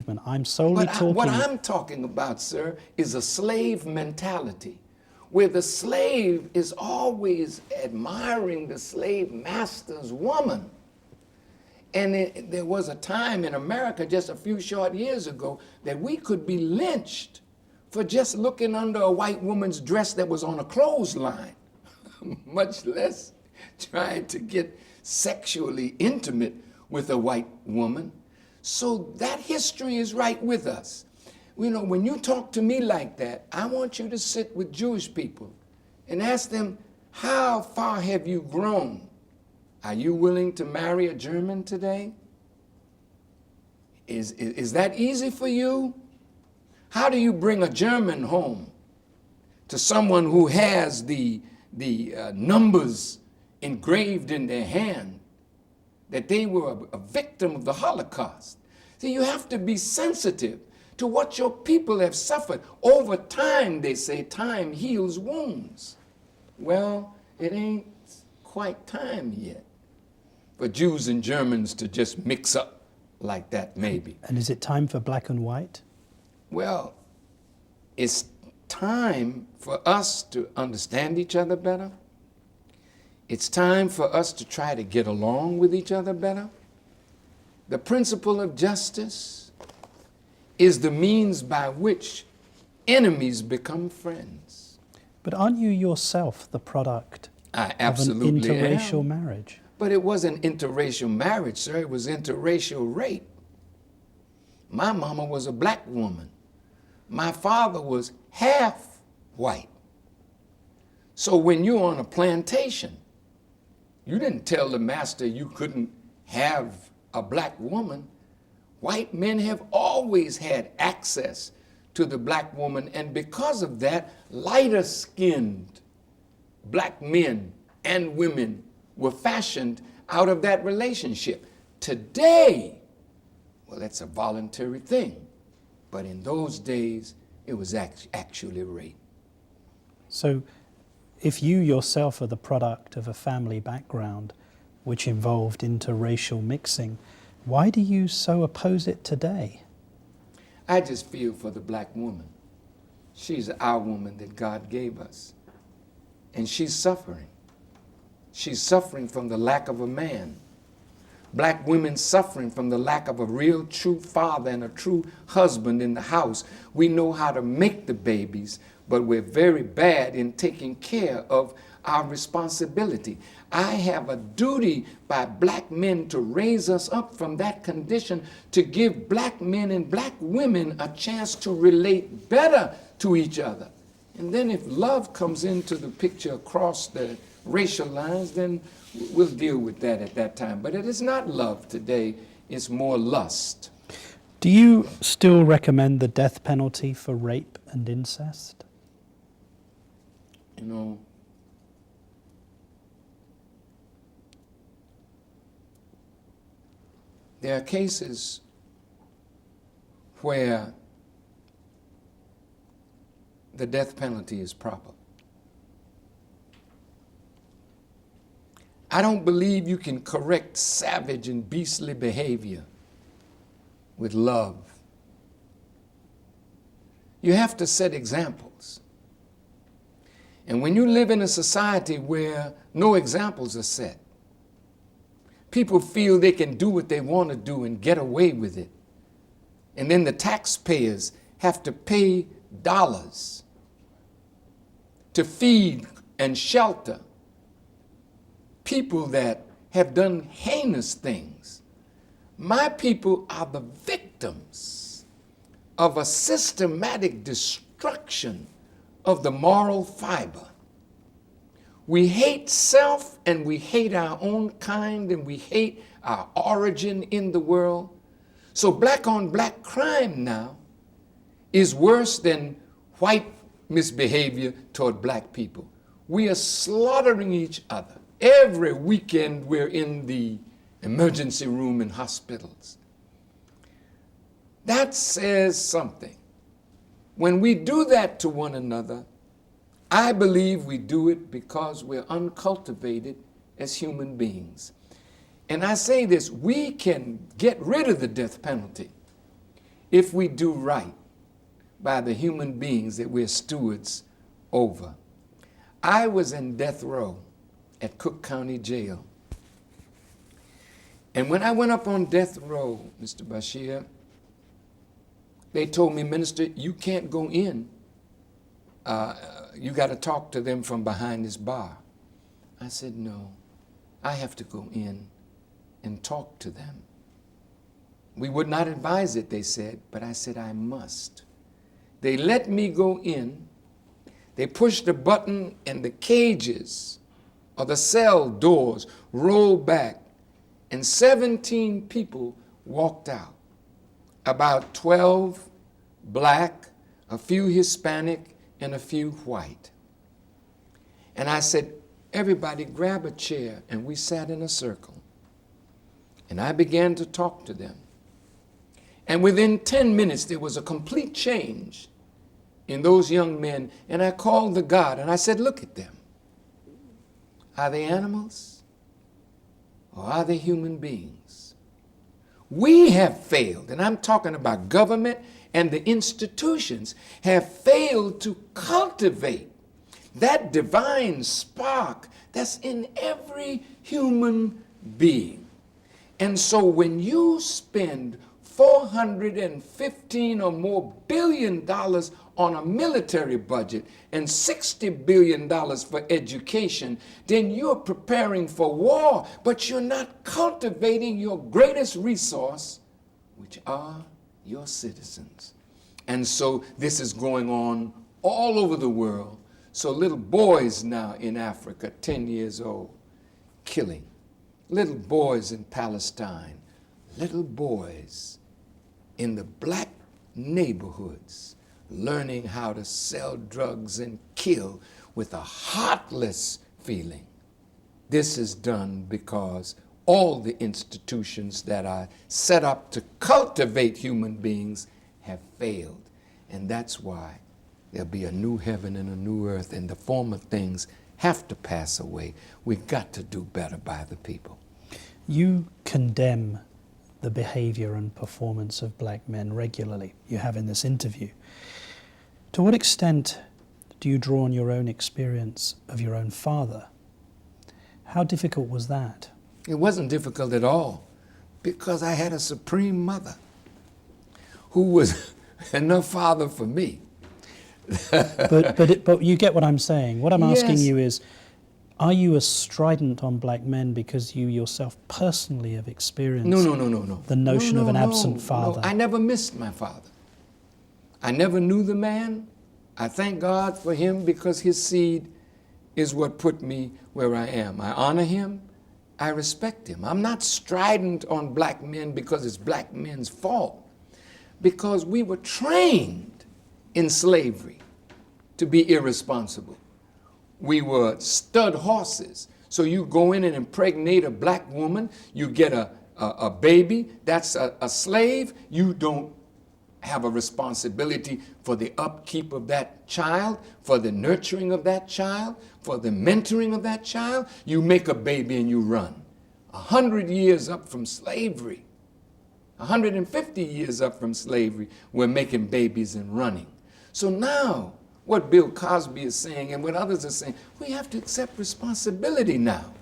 I'm solely talking... What I'm talking about, sir, is a slave mentality, where the slave is always admiring the slave master's woman. And there was a time in America just a few short years ago that we could be lynched for just looking under a white woman's dress that was on a clothesline, much less trying to get sexually intimate with a white woman. So that history is right with us. You know, when you talk to me like that, I want you to sit with Jewish people and ask them, how far have you grown? Are you willing to marry a German today? Is that easy for you? How do you bring a German home to someone who has the numbers engraved in their hand that they were a victim of the Holocaust? See, you have to be sensitive to what your people have suffered. Over time, they say, time heals wounds. Well, it ain't quite time yet for Jews and Germans to just mix up like that, maybe. And is it time for black and white? Well, it's time for us to understand each other better. It's time for us to try to get along with each other better. The principle of justice is the means by which enemies become friends. But aren't you yourself the product I absolutely of an interracial am. marriage? But it wasn't interracial marriage, sir. It was interracial rape. My mama was a black woman. My father was half white. So when you're on a plantation, you didn't tell the master you couldn't have a black woman. White men have always had access to the black woman, and because of that, lighter-skinned black men and women were fashioned out of that relationship. Today, well, that's a voluntary thing, but in those days, it was actually rape. So if you yourself are the product of a family background which involved interracial mixing, why do you so oppose it today? I just feel for the black woman. She's our woman that God gave us, and she's suffering. She's suffering from the lack of a man. Black women suffering from the lack of a real true father and a true husband in the house. We know how to make the babies, but we're very bad in taking care of our responsibility. I have a duty by black men to raise us up from that condition, to give black men and black women a chance to relate better to each other. And then if love comes into the picture across the racial lines, then we'll deal with that at that time. But it is not love today, it's more lust. Do you still recommend the death penalty for rape and incest? You know, there are cases where the death penalty is proper. I don't believe you can correct savage and beastly behavior with love. You have to set examples. And when you live in a society where no examples are set, people feel they can do what they want to do and get away with it. And then the taxpayers have to pay dollars to feed and shelter people that have done heinous things. My people are the victims of a systematic destruction of the moral fiber. We hate self, and we hate our own kind, and we hate our origin in the world. So black on black crime now is worse than white misbehavior toward black people. We are slaughtering each other. Every weekend we're in the emergency room in hospitals. That says something. When we do that to one another, I believe we do it because we're uncultivated as human beings. And I say this, we can get rid of the death penalty if we do right by the human beings that we're stewards over. I was in death row at Cook County Jail. And when I went up on death row, Mr. Bashir, they told me, Minister, you can't go in. You got to talk to them from behind this bar. I said, no, I have to go in and talk to them. We would not advise it, they said, but I said, I must. They let me go in. They pushed the button and the cages or the cell doors rolled back, and 17 people walked out. About 12 black, a few Hispanic, and a few white. And I said, everybody grab a chair, and we sat in a circle. And I began to talk to them. And within 10 minutes, there was a complete change in those young men. And I called the guard, and I said, look at them. Are they animals? Or are they human beings? We have failed, and I'm talking about government and the institutions, have failed to cultivate that divine spark that's in every human being. And so when you spend $415 or more billion on a military budget and $60 billion for education, then you're preparing for war, but you're not cultivating your greatest resource, which are your citizens. And so this is going on all over the world. So little boys now in Africa, 10 years old, killing. Little boys in Palestine, little boys in the black neighborhoods, learning how to sell drugs and kill with a heartless feeling. This is done because all the institutions that are set up to cultivate human beings have failed. And that's why there'll be a new heaven and a new earth, and the former things have to pass away. We've got to do better by the people. You condemn the behavior and performance of black men regularly. You have in this interview. To what extent do you draw on your own experience of your own father? How difficult was that? It wasn't difficult at all, because I had a supreme mother who was enough father for me. but you get what I'm saying. What I'm asking Yes. you is, are you as strident on black men because you yourself personally have experienced No. the notion No, of an no, absent father? No. I never missed my father. I never knew the man. I thank God for him, because his seed is what put me where I am. I honor him. I respect him. I'm not strident on black men because it's black men's fault, because we were trained in slavery to be irresponsible. We were stud horses. So you go in and impregnate a black woman, you get a baby, that's a slave. You don't have a responsibility for the upkeep of that child, for the nurturing of that child, for the mentoring of that child. You make a baby and you run. 100 years up from slavery, 150 years up from slavery, we're making babies and running. So now, what Bill Cosby is saying and what others are saying, we have to accept responsibility now.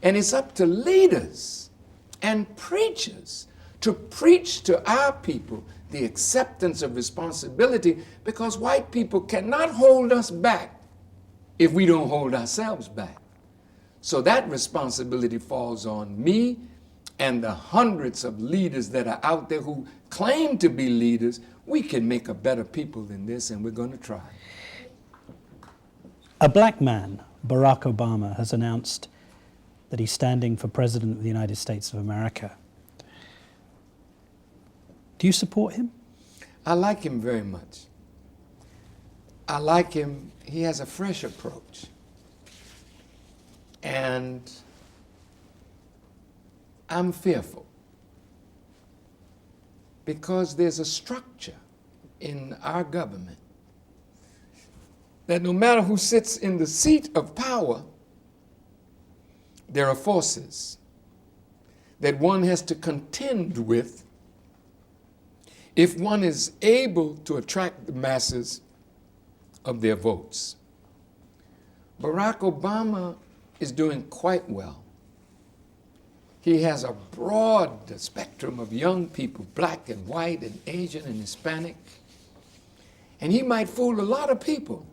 And it's up to leaders and preachers to preach to our people the acceptance of responsibility, because white people cannot hold us back if we don't hold ourselves back. So that responsibility falls on me and the hundreds of leaders that are out there who claim to be leaders. We can make a better people than this, and we're going to try. A black man, Barack Obama, has announced that he's standing for President of the United States of America. Do you support him? I like him very much. I like him. He has a fresh approach. And I'm fearful, because there's a structure in our government that no matter who sits in the seat of power, there are forces that one has to contend with if one is able to attract the masses of their votes. Barack Obama is doing quite well. He has a broad spectrum of young people, black and white and Asian and Hispanic, and he might fool a lot of people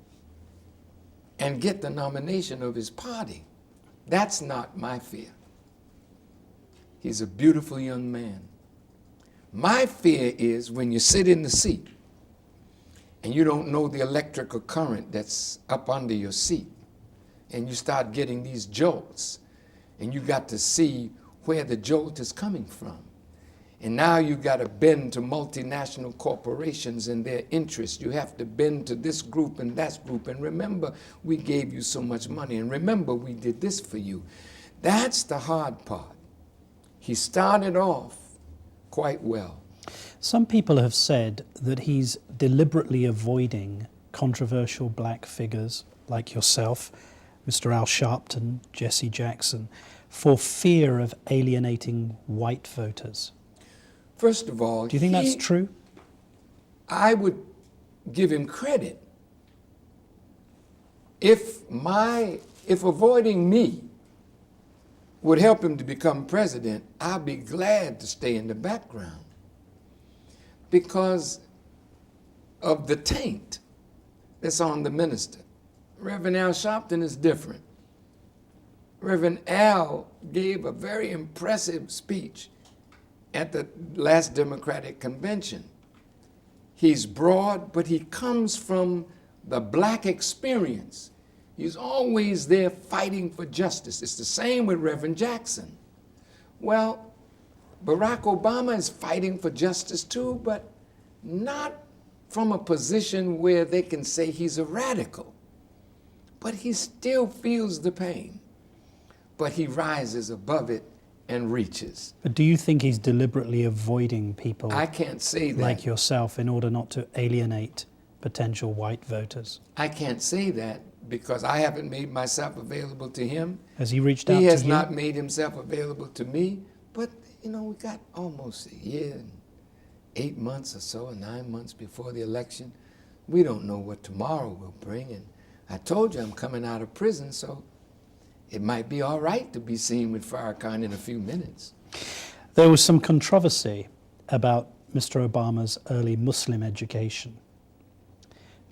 and get the nomination of his party. That's not my fear. He's a beautiful young man. My fear is when you sit in the seat and you don't know the electrical current that's up under your seat, and you start getting these jolts, and you got to see where the jolt is coming from. And now you got to bend to multinational corporations and their interests. You have to bend to this group and that group. And remember, we gave you so much money. And remember, we did this for you. That's the hard part. He started off quite well. Some people have said that he's deliberately avoiding controversial black figures like yourself, Mr. Al Sharpton, Jesse Jackson, for fear of alienating white voters. First of all, do you think that's true? I would give him credit. If avoiding me would help him to become president, I'd be glad to stay in the background because of the taint that's on the minister. Reverend Al Sharpton is different. Reverend Al gave a very impressive speech at the last Democratic convention. He's broad, but he comes from the black experience. He's always there fighting for justice. It's the same with Reverend Jackson. Well, Barack Obama is fighting for justice too, but not from a position where they can say he's a radical. But he still feels the pain. But he rises above it and reaches. But do you think he's deliberately avoiding people I can't say that. like yourself in order not to alienate potential white voters? I can't say that because I haven't made myself available to him. Has he reached out to you? He has not made himself available to me. But, you know, we got almost a year and 8 months or so, or 9 months before the election. We don't know what tomorrow will bring. And I told you I'm coming out of prison, so it might be all right to be seen with Farrakhan in a few minutes. There was some controversy about Mr. Obama's early Muslim education.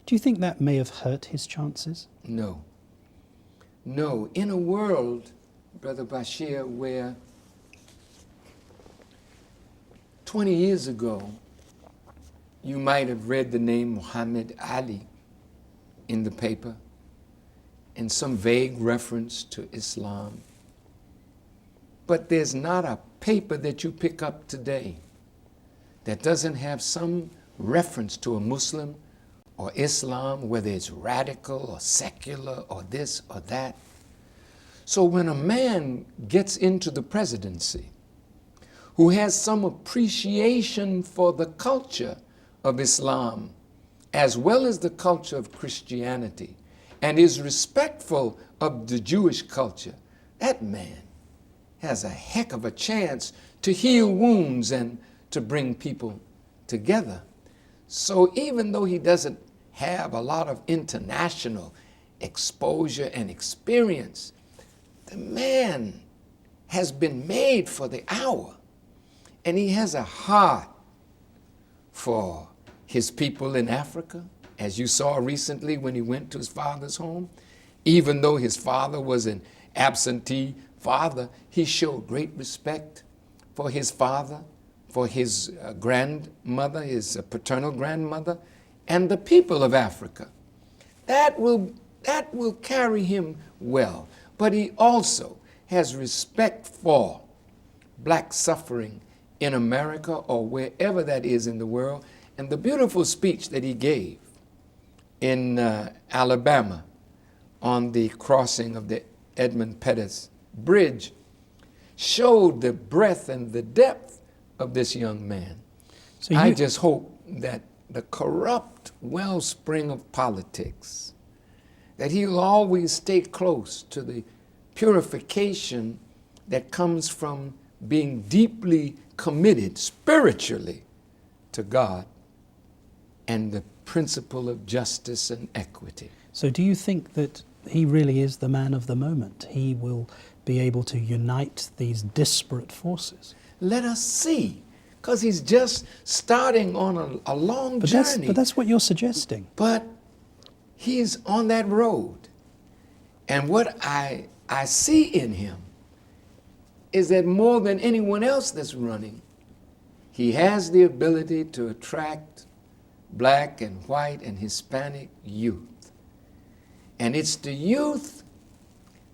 Do you think that may have hurt his chances? No. No. In a world, Brother Bashir, where 20 years ago, you might have read the name Muhammad Ali in the paper, and some vague reference to Islam. But there's not a paper that you pick up today that doesn't have some reference to a Muslim or Islam, whether it's radical or secular or this or that. So when a man gets into the presidency who has some appreciation for the culture of Islam as well as the culture of Christianity, and is respectful of the Jewish culture, that man has a heck of a chance to heal wounds and to bring people together. So even though he doesn't have a lot of international exposure and experience, the man has been made for the hour, and he has a heart for his people in Africa. As you saw recently when he went to his father's home, even though his father was an absentee father, he showed great respect for his father, for his grandmother, his paternal grandmother, and the people of Africa. That will carry him well. But he also has respect for black suffering in America or wherever that is in the world. And the beautiful speech that he gave in Alabama on the crossing of the Edmund Pettus Bridge showed the breadth and the depth of this young man. So I just hope that the corrupt wellspring of politics, that he'll always stay close to the purification that comes from being deeply committed spiritually to God and the principle of justice and equity. So do you think that he really is the man of the moment? He will be able to unite these disparate forces? Let us see, because he's just starting on a long journey. But that's what you're suggesting. But he's on that road. And what I see in him is that more than anyone else that's running, he has the ability to attract black and white and Hispanic youth. And it's the youth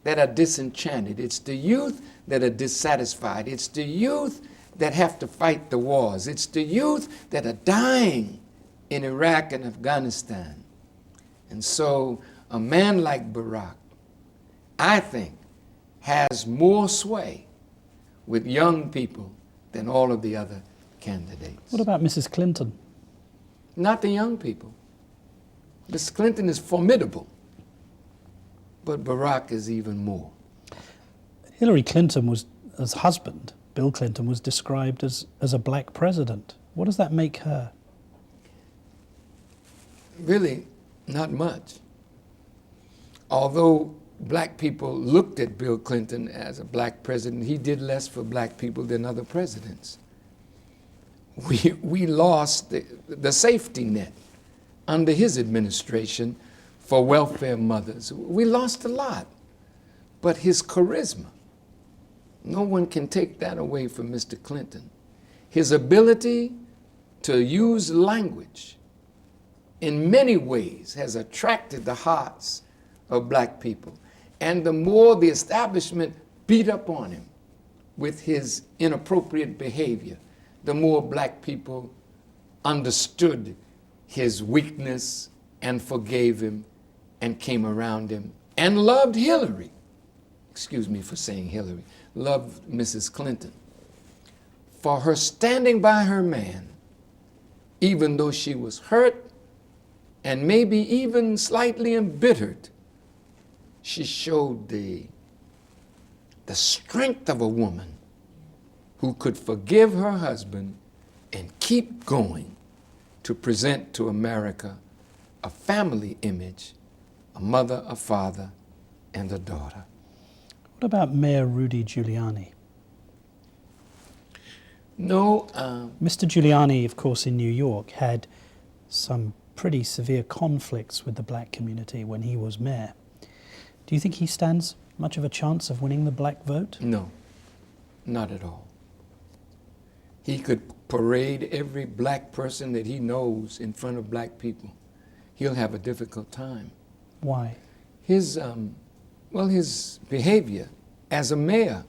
that are disenchanted. It's the youth that are dissatisfied. It's the youth that have to fight the wars. It's the youth that are dying in Iraq and Afghanistan. And so a man like Barack, I think, has more sway with young people than all of the other candidates. What about Mrs. Clinton? Not the young people. Mrs. Clinton is formidable, but Barack is even more. Hillary Clinton was, as husband, Bill Clinton was described as a black president. What does that make her? Really, not much. Although black people looked at Bill Clinton as a black president, he did less for black people than other presidents. We lost the safety net under his administration for welfare mothers. We lost a lot. But his charisma, no one can take that away from Mr. Clinton. His ability to use language in many ways has attracted the hearts of black people. And the more the establishment beat up on him with his inappropriate behavior, the more black people understood his weakness and forgave him and came around him and loved Hillary. Excuse me for saying Hillary. Loved Mrs. Clinton for her standing by her man, even though she was hurt and maybe even slightly embittered. She showed the strength of a woman who could forgive her husband and keep going to present to America a family image, a mother, a father, and a daughter. What about Mayor Rudy Giuliani? No. Mr. Giuliani, of course, in New York, had some pretty severe conflicts with the black community when he was mayor. Do you think he stands much of a chance of winning the black vote? No, not at all. He could parade every black person that he knows in front of black people. He'll have a difficult time. Why? His behavior as a mayor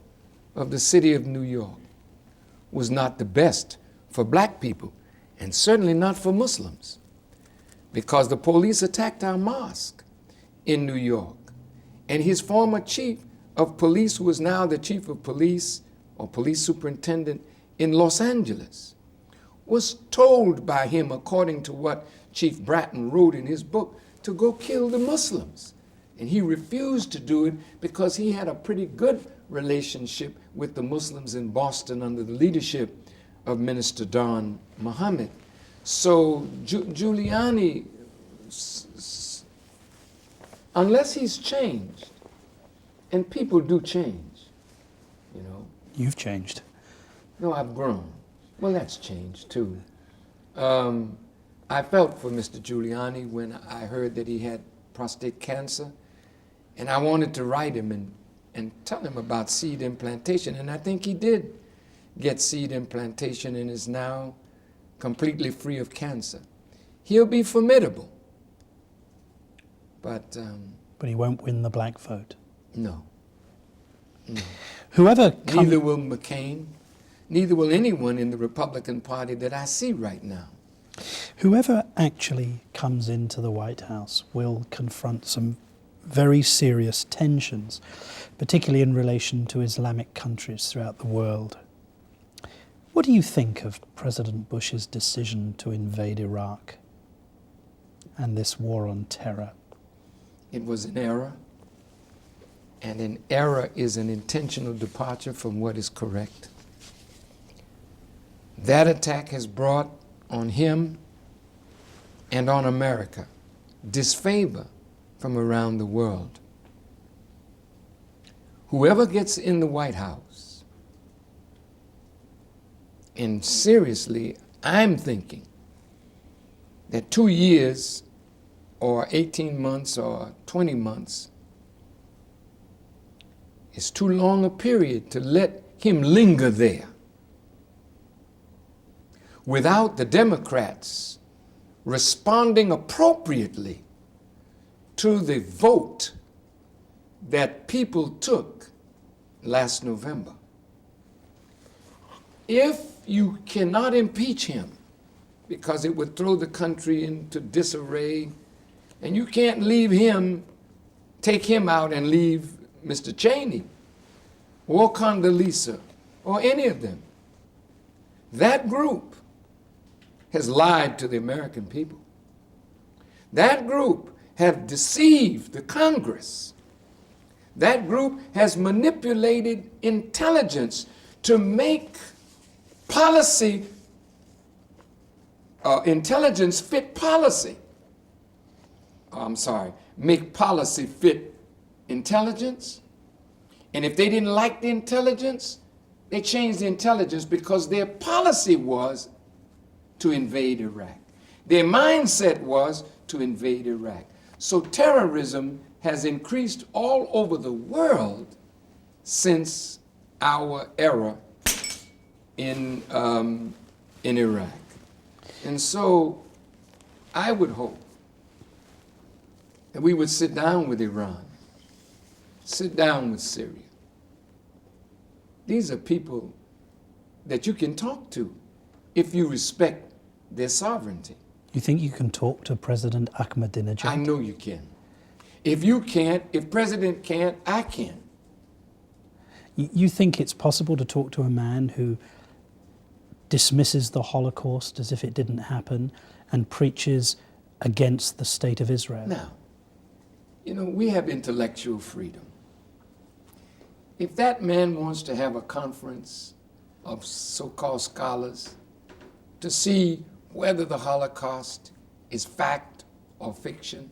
of the city of New York was not the best for black people, and certainly not for Muslims, because the police attacked our mosque in New York. And his former chief of police, who is now the chief of police or police superintendent in Los Angeles, was told by him, according to what Chief Bratton wrote in his book, to go kill the Muslims. And he refused to do it because he had a pretty good relationship with the Muslims in Boston under the leadership of Minister Don Muhammad. So Giuliani, unless he's changed, and people do change, you know. You've changed. No, I've grown. Well, that's changed too. I felt for Mr. Giuliani when I heard that he had prostate cancer, and I wanted to write him and tell him about seed implantation, and I think he did get seed implantation and is now completely free of cancer. He'll be formidable, but he won't win the black vote. No. Neither will McCain, neither will anyone in the Republican Party that I see right now. Whoever actually comes into the White House will confront some very serious tensions, particularly in relation to Islamic countries throughout the world. What do you think of President Bush's decision to invade Iraq and this war on terror? It was an error, and an error is an intentional departure from what is correct. That attack has brought on him and on America, disfavor from around the world. Whoever gets in the White House, and seriously, I'm thinking that 2 years or 18 months or 20 months is too long a period to let him linger there without the Democrats responding appropriately to the vote that people took last November. If you cannot impeach him, because it would throw the country into disarray, and you can't leave him, take him out and leave Mr. Cheney or Condoleezza or any of them. That group has lied to the American people. That group have deceived the Congress. That group has manipulated intelligence to make policy, intelligence fit policy. Make policy fit intelligence. And if they didn't like the intelligence, they changed the intelligence because their policy was to invade Iraq. Their mindset was to invade Iraq. So terrorism has increased all over the world since our era in Iraq. And so I would hope that we would sit down with Iran, sit down with Syria. These are people that you can talk to if you respect their sovereignty. You think you can talk to President Ahmadinejad? I know you can. If you can't, if President can't, I can. You think it's possible to talk to a man who dismisses the Holocaust as if it didn't happen and preaches against the state of Israel? Now, you know, we have intellectual freedom. If that man wants to have a conference of so-called scholars to see whether the Holocaust is fact or fiction,